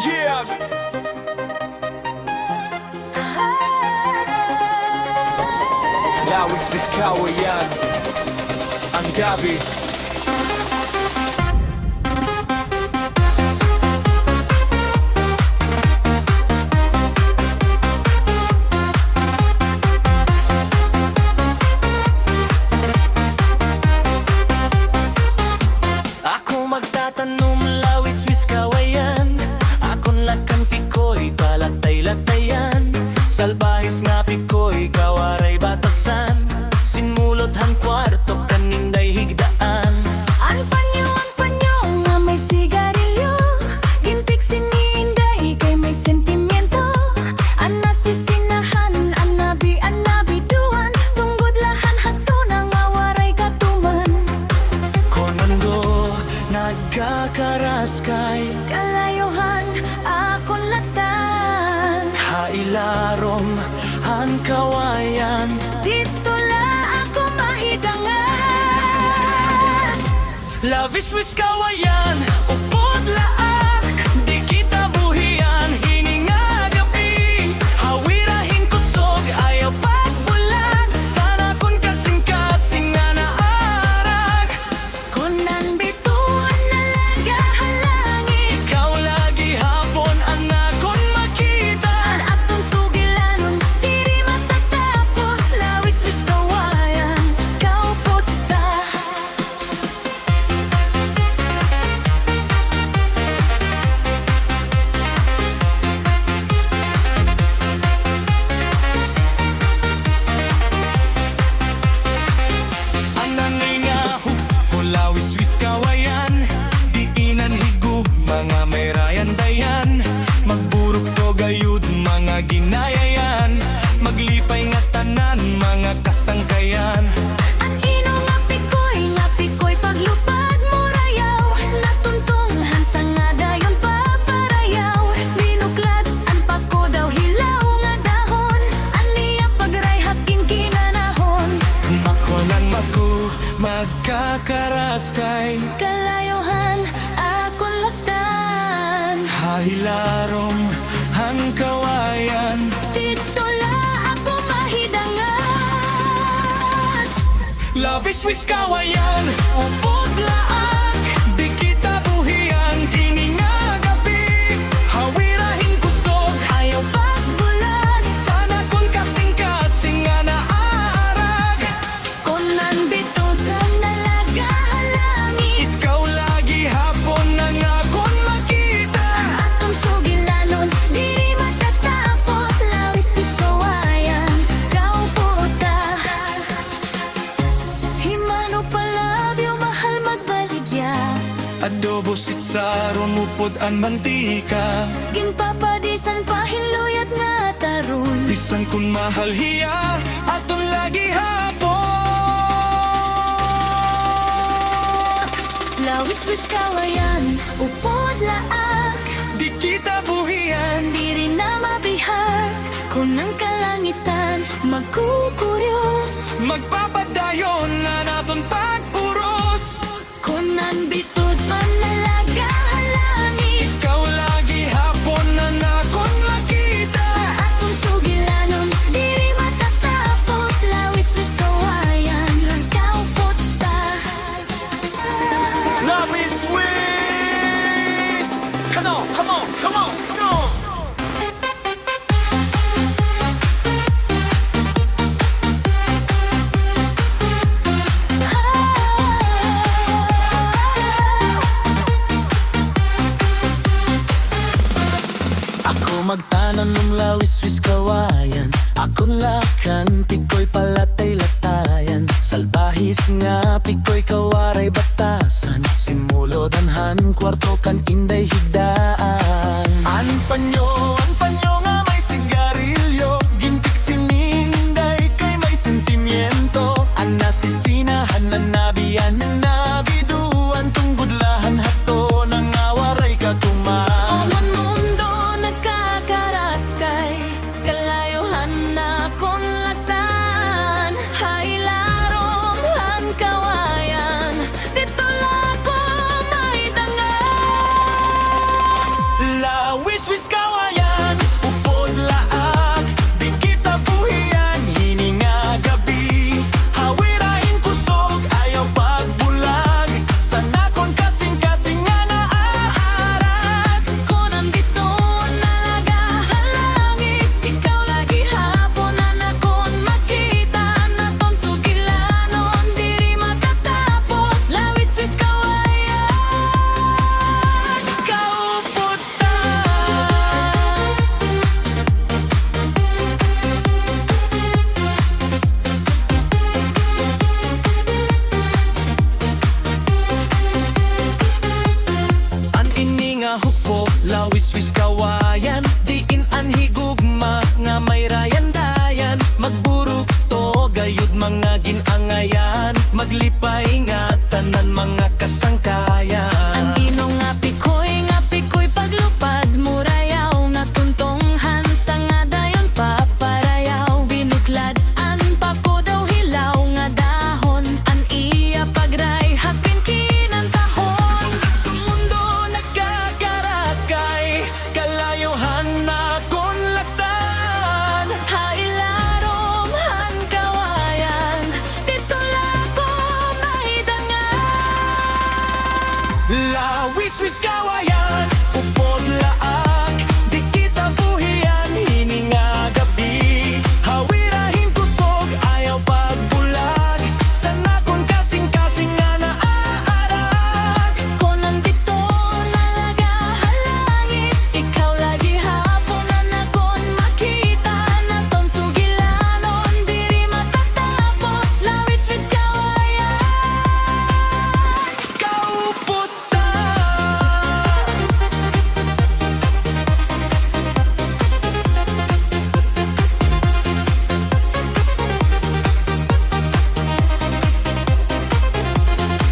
Yeah. Lawis Vizcaya yan, ang gabi. Ako magtatanong, Lawis Vizcaya yan. Akon lakan pikoy, palatay-latayan. Salbahis nga pikoy, kawaray batasan. Sinmulot hang kwarto, kaninday higdaan. Ang panyo nga may sigarilyo. Gintik sininday kay may sentimiento. Ang nasisinahan, anabi duwan. Tunggod lahan hato nang awaray katuman. Konando, nagkakaraskay. Kalayuhan, akon latan. Hailarom, ang kawayan. Dito la ako mahidangan. Lawis Vizcaya yan, upod laak. Di kita buhian, hininga gabi. Hawirahin kusog, ayaw pagbulag. Sana kun kasing-kasing nga naarag. Kunan bituan na laga halangin. Ikaw lagi hapon ang akon makita. Ang atong sugilanon, diri matatapos. Lawis Vizcaya, kau puta. Ang nangingahu, o Lawis Vizcaya yan. Di inan higug, mga merayan dayan. Magburok to gayud, mga ginayayan. Maglipay nga tanan, mga kasangkayan. Ang ino nga pikoy paglupad mo rayaw. Natuntunghan sa nga dayon paparayaw. Binuklad ang pako daw hilaw nga dahon. Aniya pagrayhat kinkinanahon. Makonan maku, magkakaraskay. Kalayuhan, akon latan. Hahilarom, ang kawayan. Dito la ako mahidangan. Lawis Vizcaya yan, upod laak. Di kita buhian, hininga gabi. Hawirahin kusog, Ayaw pagbulag. sana kun kasing-kasing nga naarag. Kunan bitud ang nalaga halangin. Ikaw lagi hapon ang akon makita. Atong sugilanon, diri matatapos. Lawis Vizcaya, kau puta. Himano palabyo, mahal magbaligya. Adobo sitsaron, upod an mantika. Ginpapadisan pahinluyat nga tarun. Bisan kun mahal hiya, aton lagi hapon. Lawis Vizcaya, upod laak. Di kita buhian, Diri na mabihag. Kung ang kalangitan magkukuryos. magpapadayon na naton pag-uros. Kunan bitud man nalaga halangin. Ikaw lagi hapon na nakon makita. Atong sugilanon, diri matatapos. Lawis Vizcaya, kau puta. Lawis Wiz! Come on, come on, come on, come on! Ako magtanan ng Lawis Vizcaya yan. Akon lakan, pikoy palatay-latayan. Salbahis nga, pikoy kawaray batasan. Simulodanhan, kwarto kan inday higdaan. An panyo nga may sigarilyo. Gintik sininday kay may sentimiento. Ang nasisinahan, nanabian, nanabiduan. Tunggudlahan hato, nang awaray katuman. Ang mundo nagkakaraskay. Kalayuhan na kon latan. Hailarom ang kawayan. Dito la ko mahidangan. Lawis-wis kawayan, upod laag, di kita buhian, hininga gabi. Hawirahin kusog, ayaw pagbulag, sana kung kasing-kasing nga naaarag. Kung nandito nalaga halangit, ikaw lagi hapon na nakon makita naton sugilanon, diri matatapos. Lawis-wis kawayan. Kaupot ta.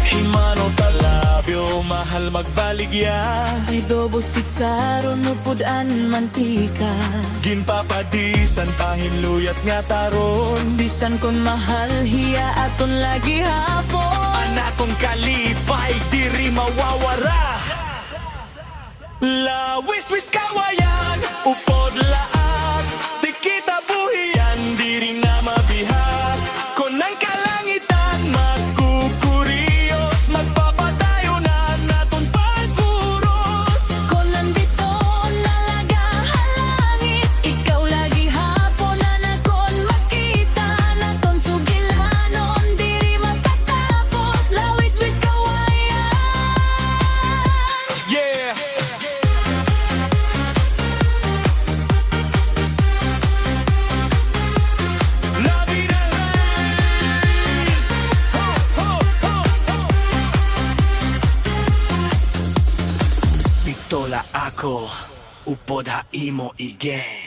Himano talabyo, mahal magbaligya. Ay dobo sitsaron nupudan mantika. Ginpapadisan tahin luyat nga taron. Bisan kon mahal hiya aton lagi hapon. Anak kong kalipay, diri mawawara. Lawis-wis kawayan, upod laag, di kita buhian, diri na mabihat. Kung ang kalangitan magkukuriyos, magpapatayo na naton pagkuros. Kung nandito nalaga halangit, ikaw lagi hapon na nakon makita naton sugilanon, diri matatapos. Lawis-wis kawayan. Yeah! Labi na rais! Ho, ho, ho, ho! Bitola ako, upod ha imo igen.